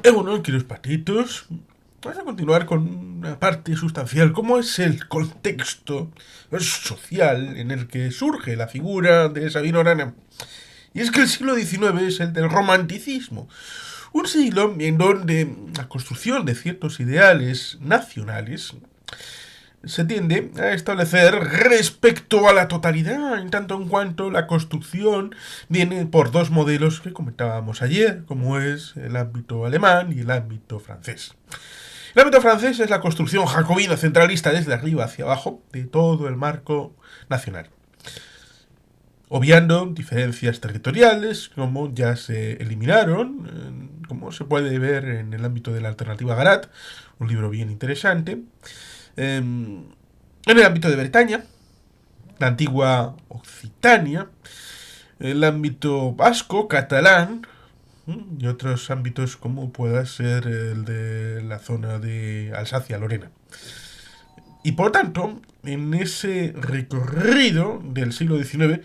Bueno, queridos patitos, vamos a continuar con una parte sustancial, como es el contexto social en el que surge la figura de Sabino Arana. Y es que el siglo XIX es el del romanticismo, un siglo en donde la construcción de ciertos ideales nacionales se tiende a establecer respecto a la totalidad, en tanto en cuanto la construcción viene por dos modelos que comentábamos ayer, como es el ámbito alemán y el ámbito francés. El ámbito francés es la construcción jacobina centralista desde arriba hacia abajo de todo el marco nacional, obviando diferencias territoriales, como ya se eliminaron, como se puede ver en el ámbito de la alternativa Garat, un libro bien interesante. En el ámbito de Bretaña, la antigua Occitania, el ámbito vasco, catalán, y otros ámbitos como pueda ser el de la zona de Alsacia-Lorena. Y por tanto, en ese recorrido del siglo XIX,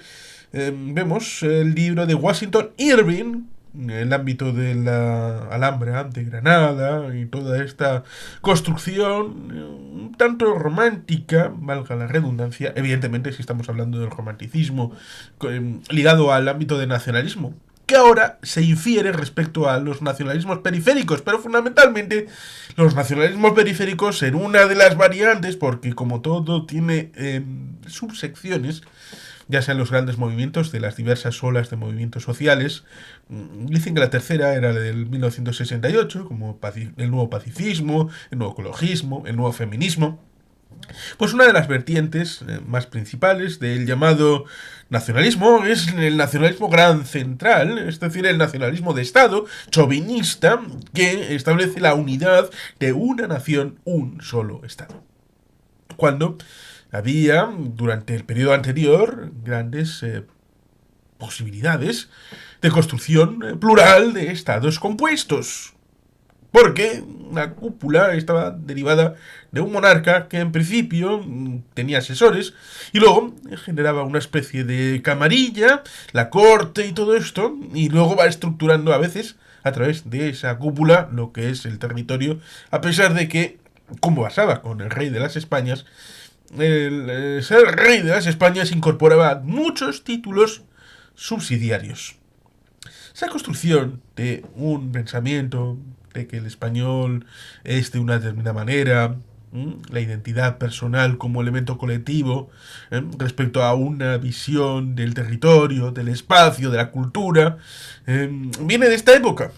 vemos el libro de Washington Irving, el ámbito de la Alhambra de Granada y toda esta construcción un tanto romántica, valga la redundancia, evidentemente si estamos hablando del romanticismo ligado al ámbito del nacionalismo, que ahora se infiere respecto a los nacionalismos periféricos, pero fundamentalmente los nacionalismos periféricos en una de las variantes, porque como todo tiene subsecciones, ya sean los grandes movimientos de las diversas olas de movimientos sociales. Dicen que la tercera era la del 1968, como el nuevo pacifismo, el nuevo ecologismo, el nuevo feminismo. Pues una de las vertientes más principales del llamado nacionalismo es el nacionalismo gran central, es decir, el nacionalismo de Estado, chauvinista, que establece la unidad de una nación, un solo Estado. Cuando había, durante el periodo anterior, grandes posibilidades de construcción plural de estados compuestos. Porque la cúpula estaba derivada de un monarca que en principio tenía asesores y luego generaba una especie de camarilla, la corte y todo esto, y luego va estructurando a veces a través de esa cúpula lo que es el territorio, a pesar de que, como pasaba con el rey de las Españas, el ser rey de las Españas incorporaba muchos títulos subsidiarios. Esa construcción de un pensamiento, de que el español es de una determinada manera, la identidad personal como elemento colectivo, respecto a una visión del territorio, del espacio, de la cultura, viene de esta época,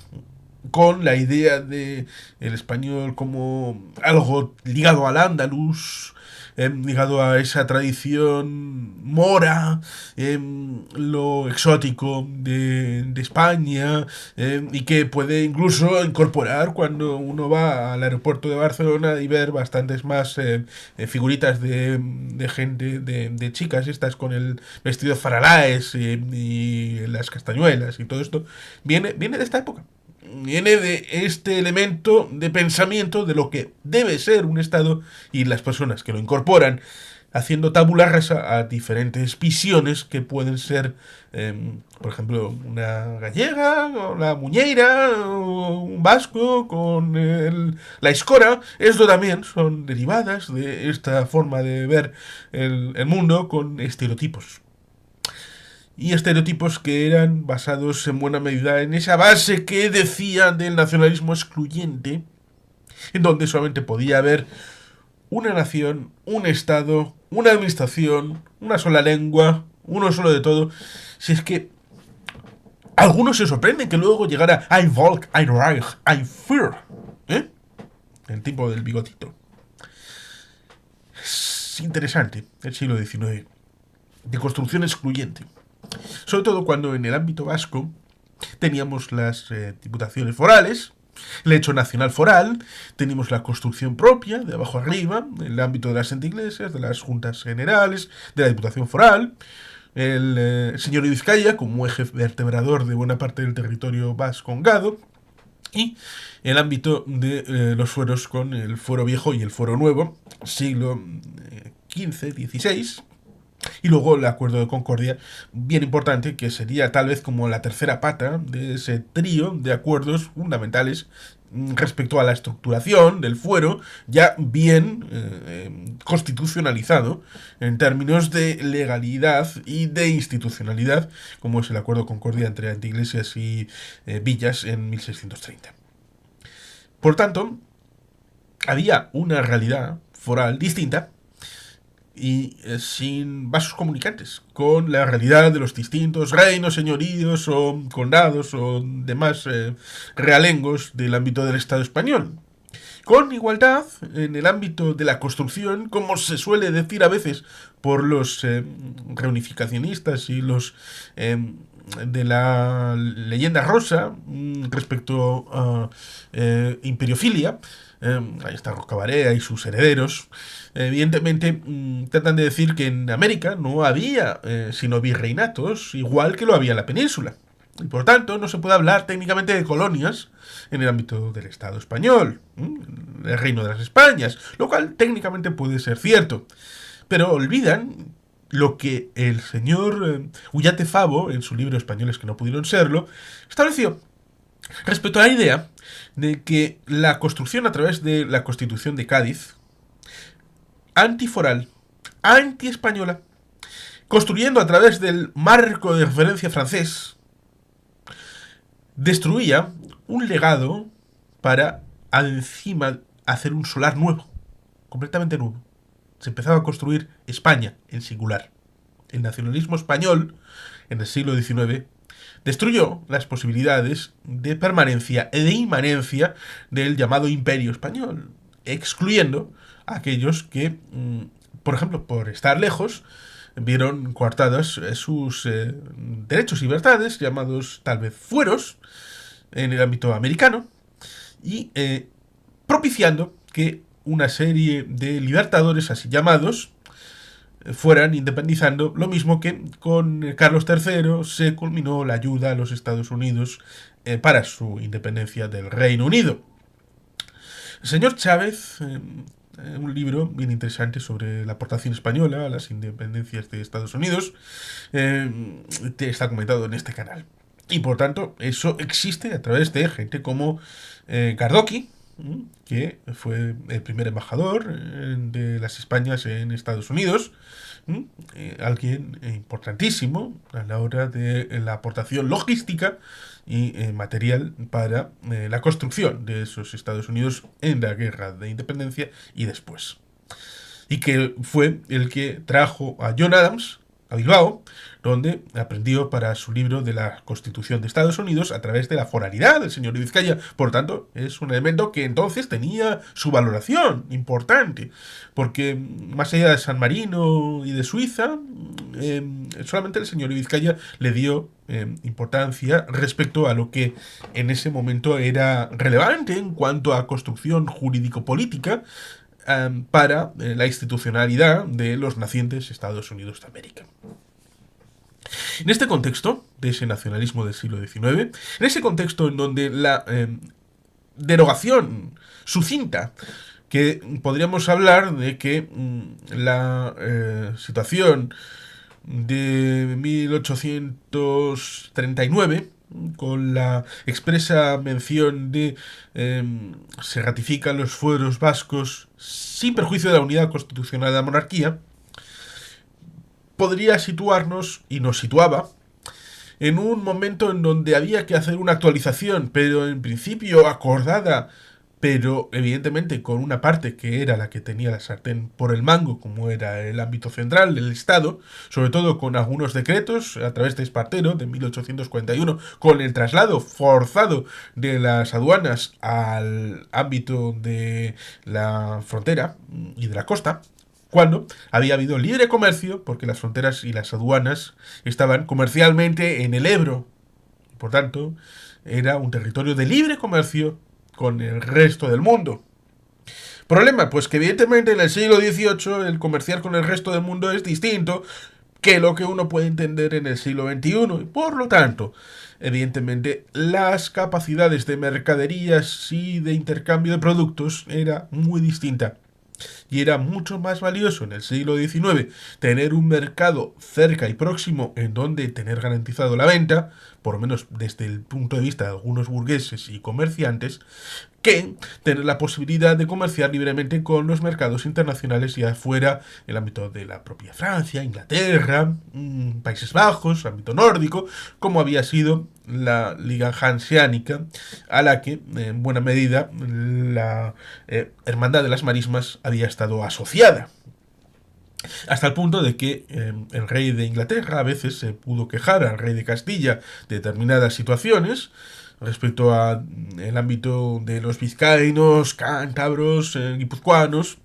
con la idea de el español como algo ligado al andaluz, ligado a esa tradición mora, lo exótico de España, y que puede incluso incorporar cuando uno va al aeropuerto de Barcelona y ver bastantes más figuritas de gente, de chicas estas con el vestido faralaes y las castañuelas y todo esto, viene de esta época, viene de este elemento de pensamiento de lo que debe ser un Estado y las personas que lo incorporan, haciendo tabula rasa a diferentes visiones que pueden ser, por ejemplo, una gallega, o la muñeira, o un vasco con la escora. Esto también son derivadas de esta forma de ver el mundo con estereotipos y estereotipos que eran basados en buena medida en esa base que decía del nacionalismo excluyente, en donde solamente podía haber una nación, un Estado, una administración, una sola lengua, uno solo de todo. Si es que algunos se sorprenden que luego llegara Ein Volk, ein Reich, ein Führer, ¿eh? El tipo del bigotito. Es interesante el siglo XIX, de construcción excluyente. Sobre todo cuando en el ámbito vasco teníamos las diputaciones forales, el hecho nacional foral, teníamos la construcción propia, de abajo arriba, en el ámbito de las entiglesias, de las juntas generales, de la diputación foral, el señor de Vizcaya como eje vertebrador de buena parte del territorio vascongado, y el ámbito de los fueros con el fuero viejo y el fuero nuevo, siglo XV, XVI, Y luego el Acuerdo de Concordia, bien importante, que sería tal vez como la tercera pata de ese trío de acuerdos fundamentales respecto a la estructuración del fuero, ya bien constitucionalizado en términos de legalidad y de institucionalidad, como es el Acuerdo de Concordia entre Antiiglesias y Villas en 1630. Por tanto, había una realidad foral distinta y sin vasos comunicantes con la realidad de los distintos reinos, señoríos o condados o demás realengos del ámbito del Estado español. Con igualdad en el ámbito de la construcción, como se suele decir a veces por los reunificacionistas y los de la leyenda rosa respecto a imperiofilia. Ahí está Rocabarea y sus herederos. Evidentemente, tratan de decir que en América no había sino virreinatos, igual que lo había en la península. Y por tanto, no se puede hablar técnicamente de colonias en el ámbito del Estado español, el Reino de las Españas, lo cual técnicamente puede ser cierto. Pero olvidan lo que el señor Ullate Favo, en su libro Españoles que no pudieron serlo, estableció respecto a la idea de que la construcción a través de la Constitución de Cádiz, antiforal, antiespañola, construyendo a través del marco de referencia francés, destruía un legado para encima hacer un solar nuevo, completamente nuevo. Se empezaba a construir España en singular. El nacionalismo español, en el siglo XIX, destruyó las posibilidades de permanencia y de inmanencia del llamado Imperio Español, excluyendo a aquellos que, por ejemplo, por estar lejos, vieron coartadas sus derechos y libertades, llamados tal vez fueros, en el ámbito americano, y propiciando que una serie de libertadores así llamados fueran independizando, lo mismo que con Carlos III se culminó la ayuda a los Estados Unidos para su independencia del Reino Unido. El señor Chávez, un libro bien interesante sobre la aportación española a las independencias de Estados Unidos, está comentado en este canal. Y por tanto, eso existe a través de gente como Gardoqui, que fue el primer embajador de las Españas en Estados Unidos, alguien importantísimo a la hora de la aportación logística y material para la construcción de esos Estados Unidos en la guerra de independencia y después. Y que fue el que trajo a John Adams a Bilbao, donde aprendió para su libro de la Constitución de Estados Unidos a través de la foralidad del señor de Vizcaya. Por tanto, es un elemento que entonces tenía su valoración importante, porque más allá de San Marino y de Suiza, solamente el señor de Vizcaya le dio importancia respecto a lo que en ese momento era relevante en cuanto a construcción jurídico-política para la institucionalidad de los nacientes Estados Unidos de América. En este contexto de ese nacionalismo del siglo XIX, en ese contexto en donde la derogación sucinta, que podríamos hablar de que la situación de 1839, con la expresa mención de se ratifican los fueros vascos sin perjuicio de la unidad constitucional de la monarquía, podría situarnos, y nos situaba, en un momento en donde había que hacer una actualización, pero en principio acordada, pero evidentemente con una parte que era la que tenía la sartén por el mango, como era el ámbito central del Estado, sobre todo con algunos decretos a través de Espartero de 1841, con el traslado forzado de las aduanas al ámbito de la frontera y de la costa, cuando había habido libre comercio, porque las fronteras y las aduanas estaban comercialmente en el Ebro. Por tanto, era un territorio de libre comercio con el resto del mundo. Problema, pues que evidentemente en el siglo XVIII el comerciar con el resto del mundo es distinto que lo que uno puede entender en el siglo XXI. Y por lo tanto, evidentemente, las capacidades de mercaderías y de intercambio de productos era muy distinta. y era mucho más valioso en el siglo XIX tener un mercado cerca y próximo en donde tener garantizado la venta, por lo menos desde el punto de vista de algunos burgueses y comerciantes, que tener la posibilidad de comerciar libremente con los mercados internacionales ya fuera el ámbito de la propia Francia, Inglaterra, Países Bajos, ámbito nórdico, como había sido la Liga Hanseática, a la que en buena medida la Hermandad de las Marismas había estado asociada. Hasta el punto de que el rey de Inglaterra a veces se pudo quejar al rey de Castilla de determinadas situaciones respecto a el ámbito de los vizcaínos, cántabros, guipuzcoanos.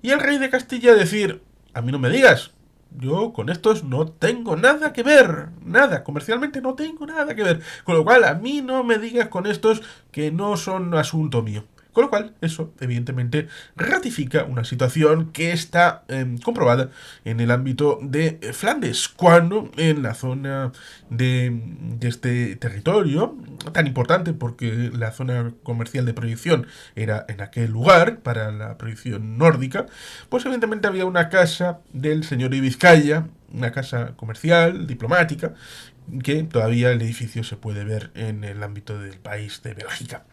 Y el rey de Castilla decir, a mí no me digas, yo con estos no tengo nada que ver, nada, comercialmente no tengo nada que ver. Con lo cual, a mí no me digas con estos que no son asunto mío. Con lo cual, eso evidentemente ratifica una situación que está comprobada en el ámbito de Flandes, cuando en la zona de este territorio, tan importante porque la zona comercial de proyección era en aquel lugar, para la proyección nórdica, pues evidentemente había una casa del señor de Vizcaya, una casa comercial, diplomática, que todavía el edificio se puede ver en el ámbito del país de Bélgica.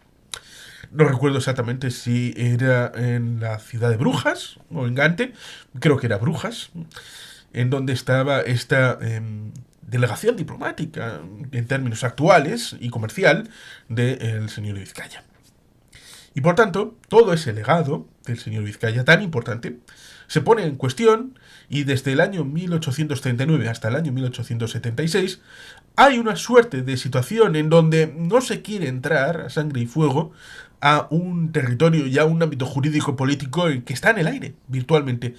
No recuerdo exactamente si era en la ciudad de Brujas o en Gante, creo que era Brujas, en donde estaba esta delegación diplomática en términos actuales y comercial del señor Vizcaya. Y por tanto, todo ese legado del señor Vizcaya tan importante se pone en cuestión y desde el año 1839 hasta el año 1876 hay una suerte de situación en donde no se quiere entrar a sangre y fuego a un territorio y a un ámbito jurídico-político que está en el aire, virtualmente.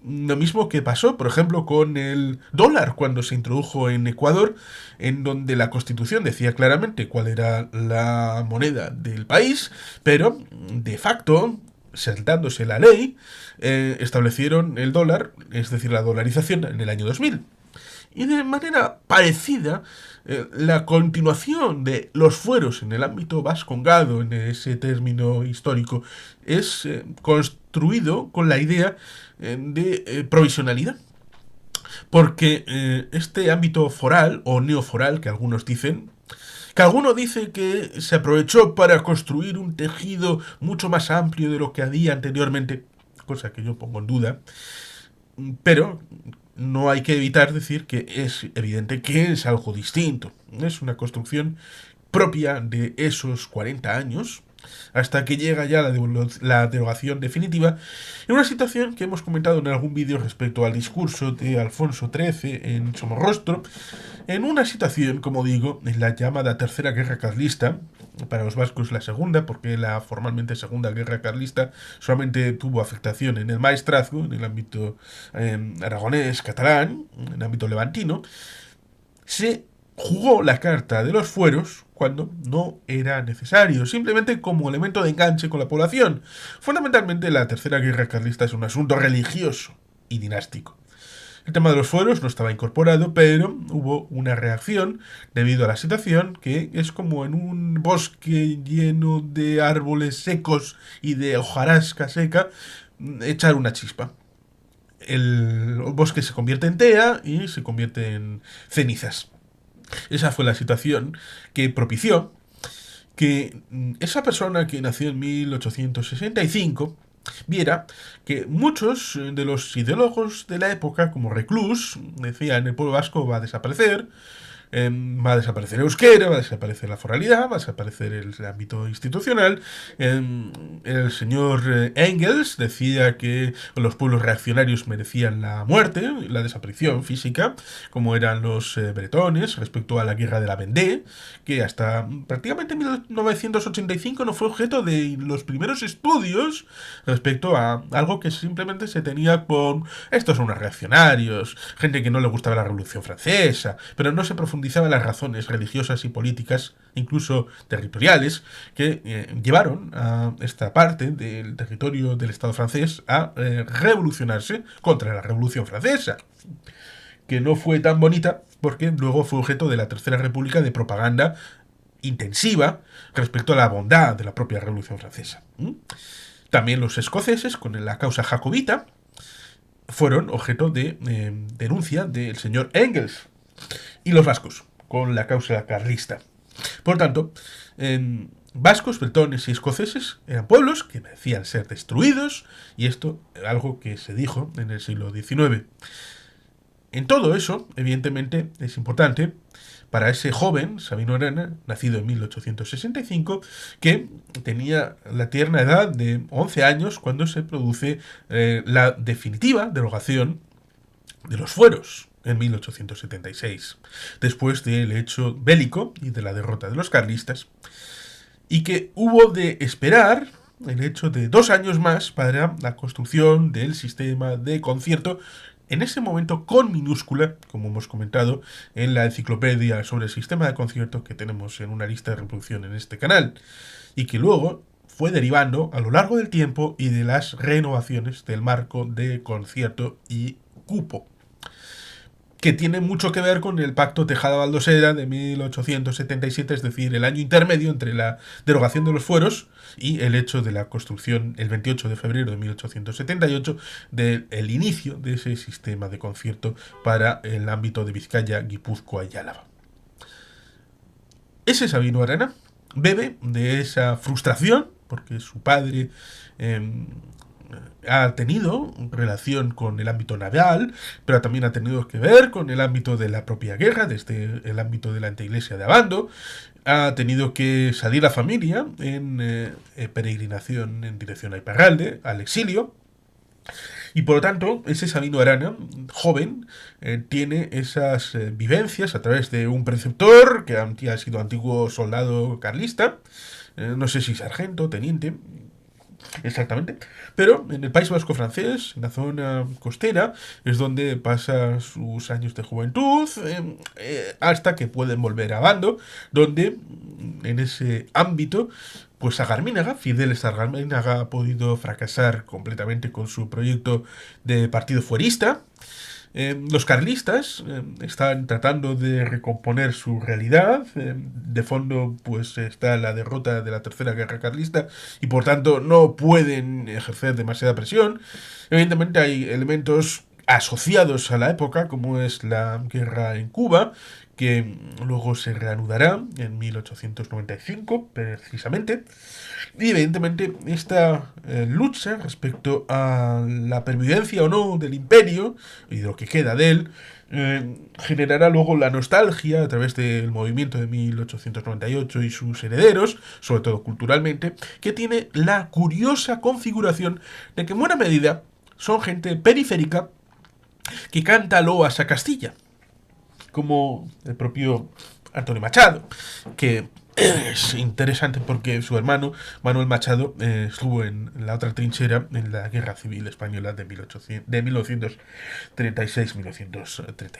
Lo mismo que pasó, por ejemplo, con el dólar cuando se introdujo en Ecuador, en donde la Constitución decía claramente cuál era la moneda del país, pero de facto, saltándose la ley, establecieron el dólar, es decir, la dolarización en el año 2000. Y de manera parecida, la continuación de los fueros en el ámbito vascongado, en ese término histórico, es construido con la idea de provisionalidad. Porque este ámbito foral, o neoforal, que algunos dicen, que alguno dice que se aprovechó para construir un tejido mucho más amplio de lo que había anteriormente, cosa que yo pongo en duda, pero no hay que evitar decir que es evidente que es algo distinto. Es una construcción propia de esos 40 años, hasta que llega ya la derogación definitiva, en una situación que hemos comentado en algún vídeo respecto al discurso de Alfonso XIII en Somorrostro, en una situación, como digo, en la llamada Tercera Guerra Carlista, para los vascos la segunda, porque la formalmente Segunda Guerra Carlista solamente tuvo afectación en el maestrazgo, en el ámbito aragonés, catalán, en el ámbito levantino, se jugó la carta de los fueros cuando no era necesario, simplemente como elemento de enganche con la población. Fundamentalmente la Tercera Guerra Carlista es un asunto religioso y dinástico. El tema de los fueros no estaba incorporado, pero hubo una reacción debido a la situación, que es como en un bosque lleno de árboles secos y de hojarasca seca, echar una chispa. El bosque se convierte en tea y se convierte en cenizas. Esa fue la situación que propició que esa persona que nació en 1865 viera que muchos de los ideólogos de la época, como Reclus, decían el pueblo vasco va a desaparecer, va a desaparecer euskera, va a desaparecer la foralidad, va a desaparecer el ámbito institucional. El señor Engels decía que los pueblos reaccionarios merecían la muerte, la desaparición física, como eran los bretones respecto a la guerra de la Vendée, que hasta prácticamente 1985 no fue objeto de los primeros estudios respecto a algo que simplemente se tenía con estos son unos reaccionarios, gente que no le gustaba la Revolución Francesa, pero no se profundizaba las razones religiosas y políticas, incluso territoriales, que llevaron a esta parte del territorio del Estado francés a revolucionarse contra la Revolución Francesa, que no fue tan bonita porque luego fue objeto de la Tercera República de propaganda intensiva respecto a la bondad de la propia Revolución Francesa. También los escoceses, con la causa jacobita, fueron objeto de denuncia del señor Engels. Y los vascos, con la causa carlista. Por tanto, vascos, bretones y escoceses eran pueblos que merecían ser destruidos, y esto algo que se dijo en el siglo XIX. En todo eso, evidentemente, es importante para ese joven, Sabino Arana, nacido en 1865, que tenía la tierna edad de 11 años cuando se produce la definitiva derogación de los fueros en 1876, después del hecho bélico y de la derrota de los carlistas, y que hubo de esperar el hecho de 2 años más para la construcción del sistema de concierto, en ese momento con minúscula, como hemos comentado en la enciclopedia sobre el sistema de concierto que tenemos en una lista de reproducción en este canal, y que luego fue derivando a lo largo del tiempo y de las renovaciones del marco de concierto y cupo, que tiene mucho que ver con el Pacto Tejada-Baldosera de 1877, es decir, el año intermedio entre la derogación de los fueros y el hecho de la construcción, el 28 de febrero de 1878, del inicio de ese sistema de concierto para el ámbito de Vizcaya, Guipúzcoa y Álava. Ese Sabino Arana bebe de esa frustración, porque su padre ha tenido relación con el ámbito naval, pero también ha tenido que ver con el ámbito de la propia guerra, desde el ámbito de la anteiglesia de Abando. Ha tenido que salir la familia en peregrinación en dirección a Iparralde, al exilio. Y por lo tanto, ese Sabino Arana, joven, tiene esas vivencias a través de un preceptor que ha sido antiguo soldado carlista, no sé si sargento, teniente, exactamente, pero en el País Vasco francés, en la zona costera, es donde pasa sus años de juventud, hasta que pueden volver a Bando, donde en ese ámbito, pues Agarminaga, Fidel Agarminaga, ha podido fracasar completamente con su proyecto de partido fuerista. Los carlistas están tratando de recomponer su realidad. De fondo, pues está la derrota de la Tercera Guerra Carlista y por tanto no pueden ejercer demasiada presión. Evidentemente hay elementos asociados a la época, como es la guerra en Cuba, que luego se reanudará en 1895, precisamente. Y evidentemente esta lucha respecto a la pervivencia o no del imperio y de lo que queda de él generará luego la nostalgia a través del movimiento de 1898 y sus herederos, sobre todo culturalmente, que tiene la curiosa configuración de que en buena medida son gente periférica que canta loas a Castilla, como el propio Antonio Machado, que es interesante porque su hermano Manuel Machado estuvo en la otra trinchera en la Guerra Civil Española de 1936-1939.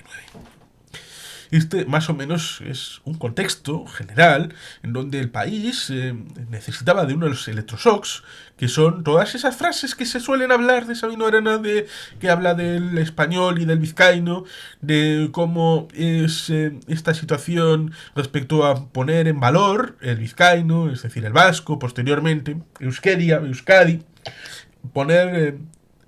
Este más o menos es un contexto general en donde el país necesitaba de unos electroshocks, que son todas esas frases que se suelen hablar de Sabino Arana, que habla del español y del vizcaíno, de cómo es esta situación respecto a poner en valor el vizcaíno, es decir, el vasco, posteriormente, Euskadi, poner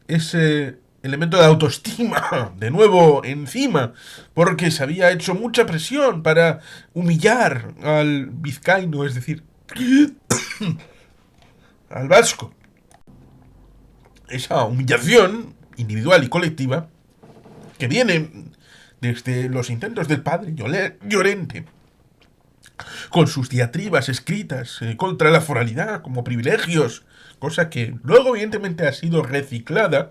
ese elemento de autoestima de nuevo encima, porque se había hecho mucha presión para humillar al vizcaíno, es decir, al vasco. Esa humillación individual y colectiva que viene desde los intentos del padre Llorente, con sus diatribas escritas contra la foralidad como privilegios, cosa que luego evidentemente ha sido reciclada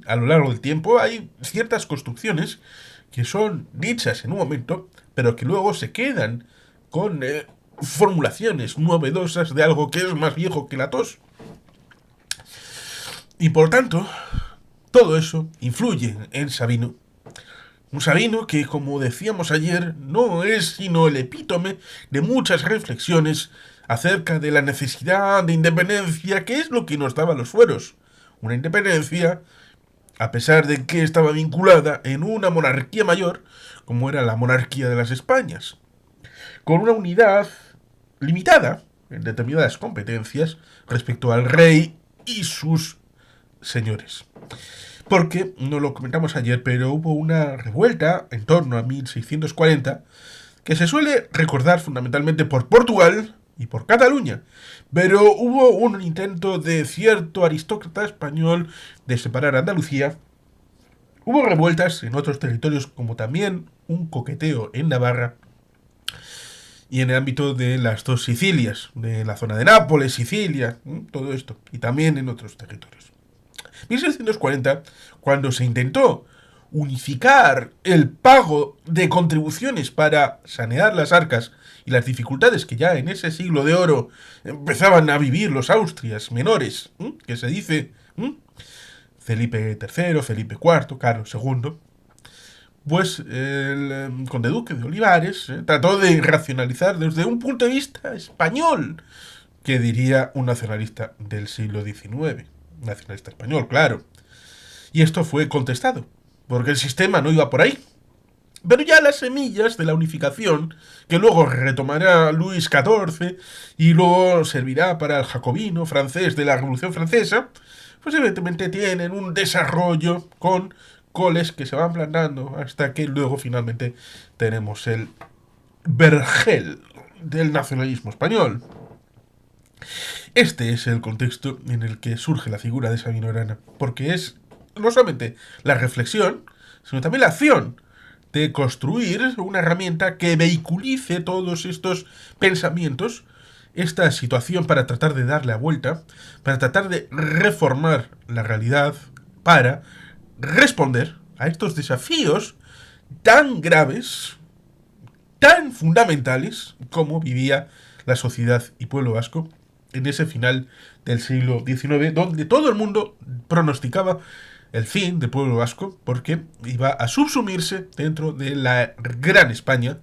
a lo largo del tiempo. Hay ciertas construcciones que son dichas en un momento, pero que luego se quedan con formulaciones novedosas de algo que es más viejo que la tos. Y por tanto, todo eso influye en Sabino. Un Sabino que, como decíamos ayer, no es sino el epítome de muchas reflexiones acerca de la necesidad de independencia, que es lo que nos daba los fueros. Una independencia, a pesar de que estaba vinculada en una monarquía mayor, como era la monarquía de las Españas, con una unidad limitada en determinadas competencias respecto al rey y sus señores. Porque, no lo comentamos ayer, pero hubo una revuelta en torno a 1640 que se suele recordar fundamentalmente por Portugal y por Cataluña. Pero hubo un intento de cierto aristócrata español de separar Andalucía. Hubo revueltas en otros territorios, como también un coqueteo en Navarra y en el ámbito de las dos Sicilias, de la zona de Nápoles, Sicilia, todo esto, y también en otros territorios. 1640, cuando se intentó unificar el pago de contribuciones para sanear las arcas y las dificultades que ya en ese siglo de oro empezaban a vivir los Austrias menores, que se dice Felipe III, Felipe IV, Carlos II, pues el conde duque de Olivares trató de racionalizar desde un punto de vista español, que diría un nacionalista del siglo XIX, nacionalista español, claro. Y esto fue contestado, porque el sistema no iba por ahí. Pero ya las semillas de la unificación, que luego retomará Luis XIV y luego servirá para el jacobino francés de la Revolución Francesa, pues evidentemente tienen un desarrollo con coles que se van plantando hasta que luego finalmente tenemos el vergel del nacionalismo español. Este es el contexto en el que surge la figura de Sabino Arana, porque es no solamente la reflexión, sino también la acción de construir una herramienta que vehiculice todos estos pensamientos, esta situación para tratar de darle la vuelta, para tratar de reformar la realidad, para responder a estos desafíos tan graves, tan fundamentales como vivía la sociedad y pueblo vasco en ese final del siglo XIX, donde todo el mundo pronosticaba el fin del pueblo vasco porque iba a subsumirse dentro de la gran España,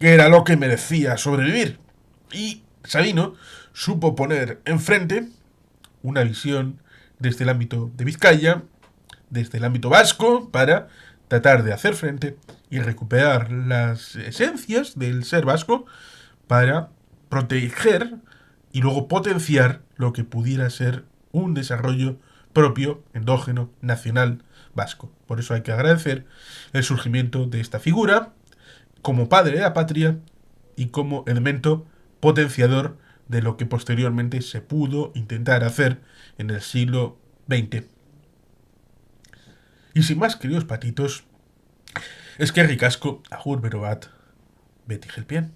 que era lo que merecía sobrevivir. Y Sabino supo poner enfrente una visión desde el ámbito de Vizcaya, desde el ámbito vasco, para tratar de hacer frente y recuperar las esencias del ser vasco para proteger y luego potenciar lo que pudiera ser un desarrollo propio, endógeno, nacional vasco. Por eso hay que agradecer el surgimiento de esta figura como padre de la patria y como elemento potenciador de lo que posteriormente se pudo intentar hacer en el siglo XX. Y sin más, queridos patitos, es que ricasco, agur berobat, Betty Gelpien.